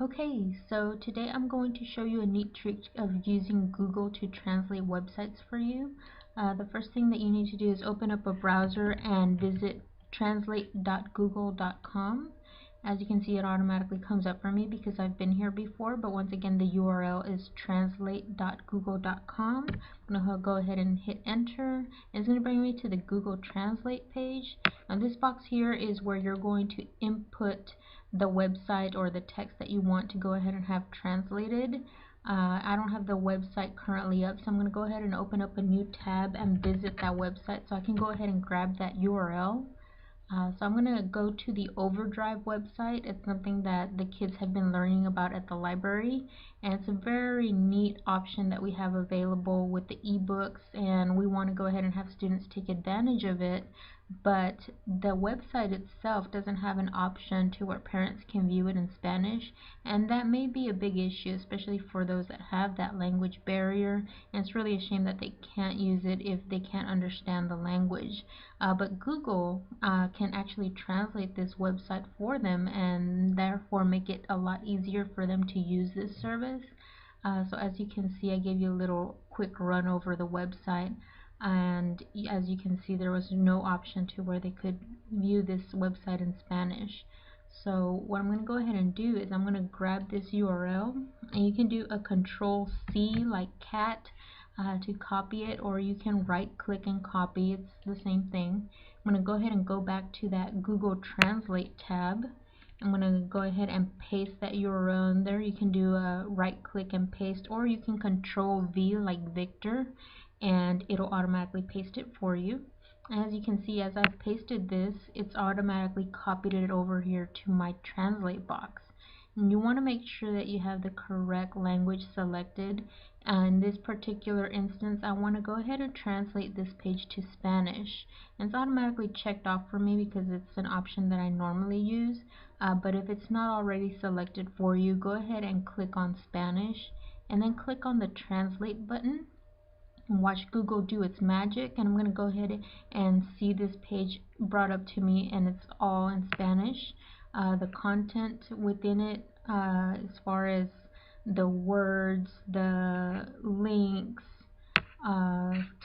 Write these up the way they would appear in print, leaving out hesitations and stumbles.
Okay, so today I'm going to show you a neat trick of using Google to translate websites for you. The first thing that you need to do is open up a browser and visit translate.google.com. As you can see, it automatically comes up for me because I've been here before, but once again the URL is translate.google.com. I'm going to go ahead and hit enter. It's going to bring me to the Google Translate page. Now this box here is where you're going to input the website or the text that you want to go ahead and have translated. I don't have the website currently up, so I'm going to go ahead and open up a new tab and visit that website so I can go ahead and grab that URL. So I'm going to go to the Overdrive website. It's something that the kids have been learning about at the library, and it's a very neat option that we have available with the ebooks, and we want to go ahead and have students take advantage of it. But the website itself doesn't have an option to where parents can view it in Spanish, and that may be a big issue, especially for those that have that language barrier, and it's really a shame that they can't use it if they can't understand the language. But Google can actually translate this website for them and therefore make it a lot easier for them to use this service. So as you can see, I gave you a little quick run over the website, and as you can see, there was no option to where they could view this website in Spanish. So what I'm going to go ahead and do is I'm going to grab this URL, and you can do a Control-C like cat to copy it, or you can right click and copy. It's the same thing. I'm going to go ahead and go back to that Google Translate tab. I'm going to go ahead and paste that URL in there. You can do a right click and paste, or you can Control-V like Victor, and it'll automatically paste it for you. As you can see, as I've pasted this, it's automatically copied it over here to my translate box. And you want to make sure that you have the correct language selected. In this particular instance, I want to go ahead and translate this page to Spanish. And it's automatically checked off for me because it's an option that I normally use. But if it's not already selected for you, go ahead and click on Spanish and then click on the translate button and watch Google do its magic. And I'm going to go ahead and see this page brought up to me, and it's all in Spanish. The content within it, as far as the words, the links,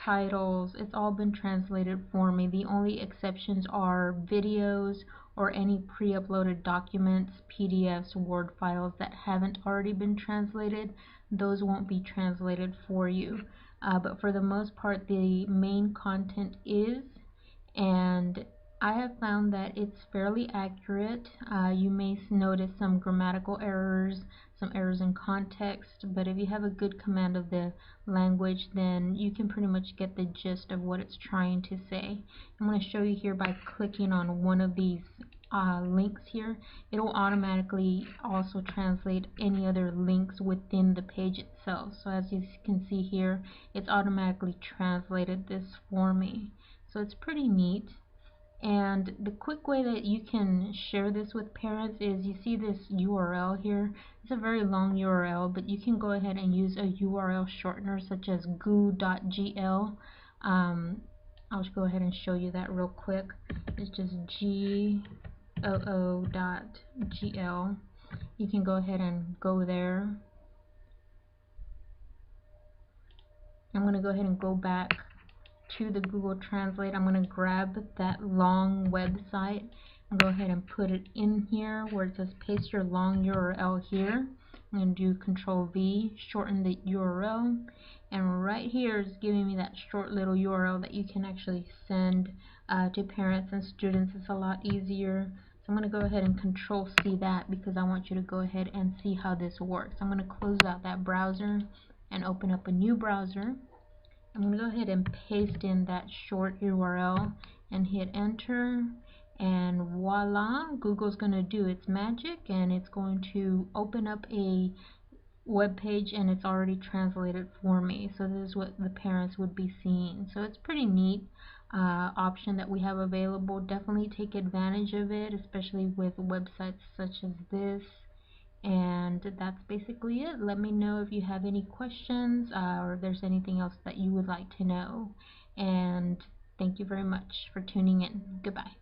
titles, it's all been translated for me. The only exceptions are videos or any pre-uploaded documents, PDFs, Word files that haven't already been translated. Those won't be translated for you. But for the most part, the main content is, and I have found that it's fairly accurate. You may notice some grammatical errors, some errors in context, but if you have a good command of the language, then you can pretty much get the gist of what it's trying to say. I'm going to show you here by clicking on one of these links here. It will automatically also translate any other links within the page itself. So as you can see here, it's automatically translated this for me. So it's pretty neat. And the quick way that you can share this with parents is, you see this URL here. It's a very long URL, but you can go ahead and use a URL shortener such as goo.gl. I'll just go ahead and show you that real quick. It's just goo.gl. You can go ahead and go there. I'm going to go ahead and go back to the Google Translate. I'm going to grab that long website and go ahead and put it in here where it says paste your long URL here. I'm going to do Control-V, shorten the URL, and right here is giving me that short little URL that you can actually send to parents and students. It's a lot easier. So I'm going to go ahead and Control-C that because I want you to go ahead and see how this works. I'm going to close out that browser and open up a new browser. I'm going to go ahead and paste in that short URL and hit enter, and voila, Google's going to do its magic, and it's going to open up a web page, and it's already translated for me. So this is what the parents would be seeing. So it's pretty neat option that we have available. Definitely take advantage of it, especially with websites such as this. And that's basically it. Let me know if you have any questions or if there's anything else that you would like to know. And thank you very much for tuning in. Goodbye.